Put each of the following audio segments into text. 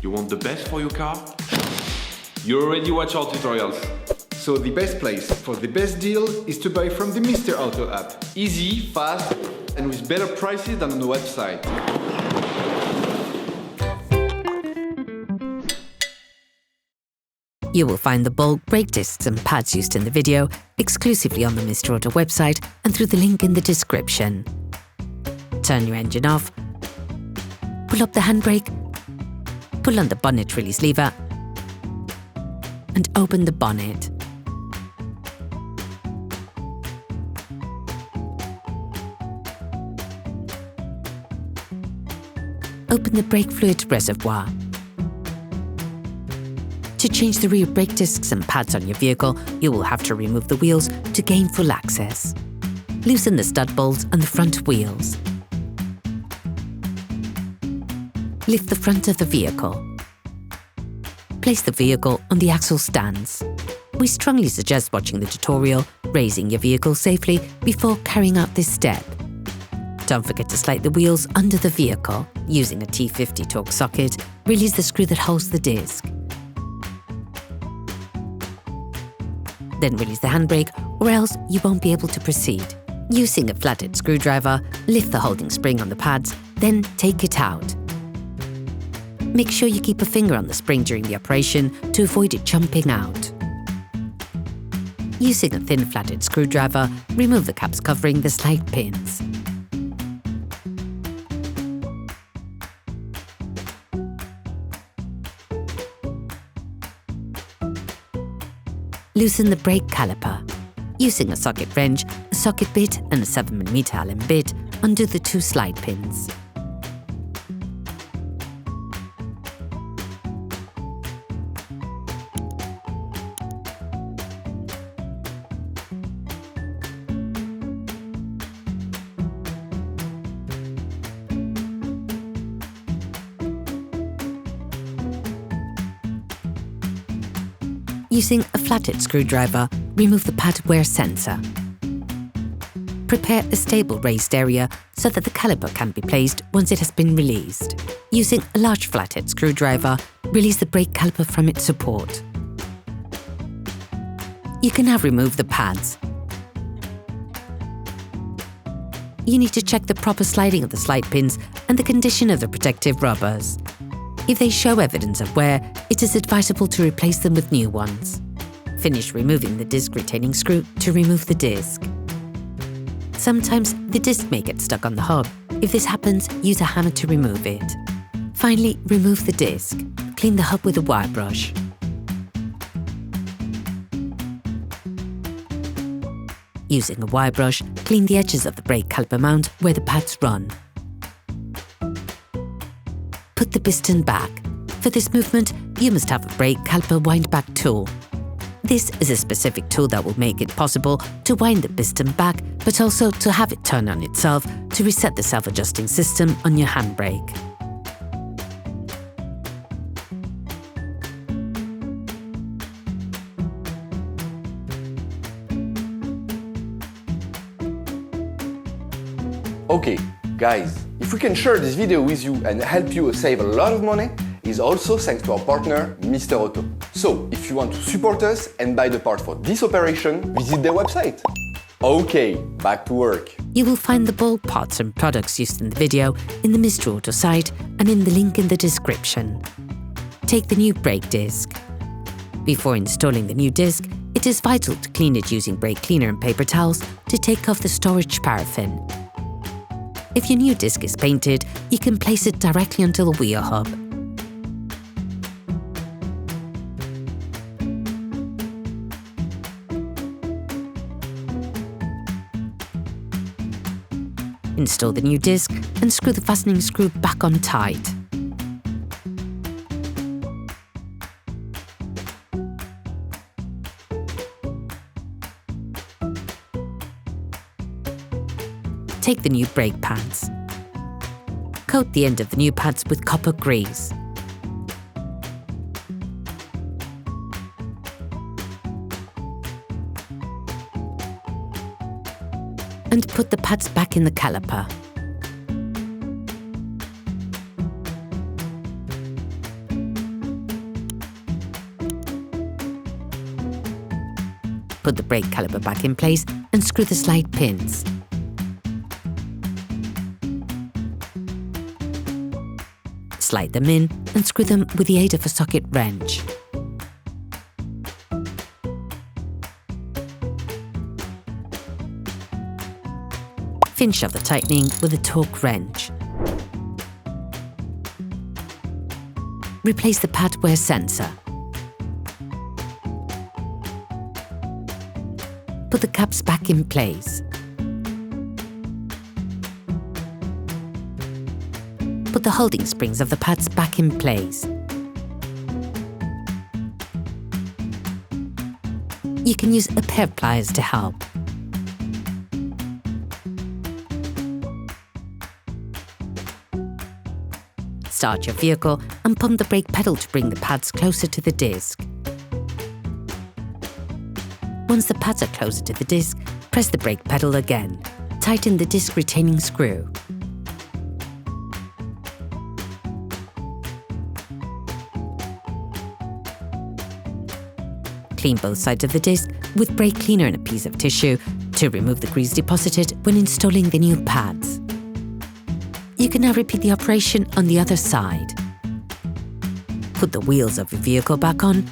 You want the best for your car? You already watch our tutorials. So the best place for the best deal is to buy from the Mr. Auto app. Easy, fast, and with better prices than on the website. You will find the bulk brake discs and pads used in the video exclusively on the Mr. Auto website and through the link in the description. Turn your engine off, pull up the handbrake, pull on the bonnet release lever, and open the bonnet. Open the brake fluid reservoir. To change the rear brake discs and pads on your vehicle, you will have to remove the wheels to gain full access. Loosen the stud bolts on the front wheels. Lift the front of the vehicle. Place the vehicle on the axle stands. We strongly suggest watching the tutorial, raising your vehicle safely before carrying out this step. Don't forget to slide the wheels under the vehicle. Using a T50 Torx socket, release the screw that holds the disc. Then release the handbrake, or else you won't be able to proceed. Using a flathead screwdriver, lift the holding spring on the pads, then take it out. Make sure you keep a finger on the spring during the operation to avoid it jumping out. Using a thin flathead screwdriver, remove the caps covering the slide pins. Loosen the brake caliper. Using a socket wrench, a socket bit and a 7mm Allen bit, undo the two slide pins. Using a flathead screwdriver, remove the pad wear sensor. Prepare a stable raised area so that the caliper can be placed once it has been released. Using a large flathead screwdriver, release the brake caliper from its support. You can now remove the pads. You need to check the proper sliding of the slide pins and the condition of the protective rubbers. If they show evidence of wear, it is advisable to replace them with new ones. Finish removing the disc retaining screw to remove the disc. Sometimes the disc may get stuck on the hub. If this happens, use a hammer to remove it. Finally, remove the disc. Clean the hub with a wire brush. Using a wire brush, clean the edges of the brake caliper mount where the pads run. Put the piston back. For this movement, you must have a brake caliper windback tool. This is a specific tool that will make it possible to wind the piston back, but also to have it turn on itself to reset the self-adjusting system on your handbrake. Okay, guys, if we can share this video with you and help you save a lot of money, is also thanks to our partner, Mr. Auto. So, if you want to support us and buy the part for this operation, visit their website. Okay, back to work. You will find the bulk parts and products used in the video in the Mr. Auto site and in the link in the description. Take the new brake disc. Before installing the new disc, it is vital to clean it using brake cleaner and paper towels to take off the storage paraffin. If your new disc is painted, you can place it directly onto the wheel hub. Install the new disc and screw the fastening screw back on tight. Take the new brake pads. Coat the end of the new pads with copper grease. And put the pads back in the caliper. Put the brake caliper back in place and screw the slide pins. Slide them in and screw them with the aid of a socket wrench. Finish off the tightening with a Torx wrench. Replace the pad wear sensor. Put the caps back in place. Put the holding springs of the pads back in place. You can use a pair of pliers to help. Start your vehicle and pump the brake pedal to bring the pads closer to the disc. Once the pads are closer to the disc, press the brake pedal again. Tighten the disc retaining screw. Clean both sides of the disc with brake cleaner and a piece of tissue to remove the grease deposited when installing the new pads. You can now repeat the operation on the other side. Put the wheels of your vehicle back on.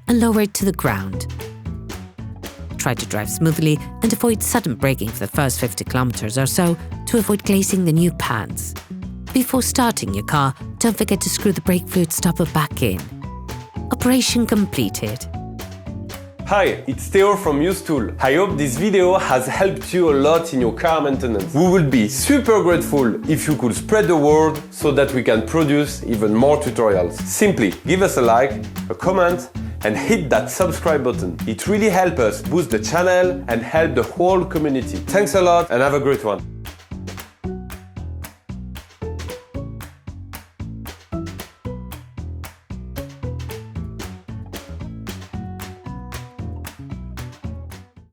And lower it to the ground. Try to drive smoothly and avoid sudden braking for the first 50 kilometers or so to avoid glazing the new pads. Before starting your car, don't forget to screw the brake fluid stopper back in. Operation completed. Hi, it's Theo from UseTool. I hope this video has helped you a lot in your car maintenance. We would be super grateful if you could spread the word so that we can produce even more tutorials. Simply give us a like, a comment, and hit that subscribe button. It really helps us boost the channel and help the whole community. Thanks a lot and have a great one.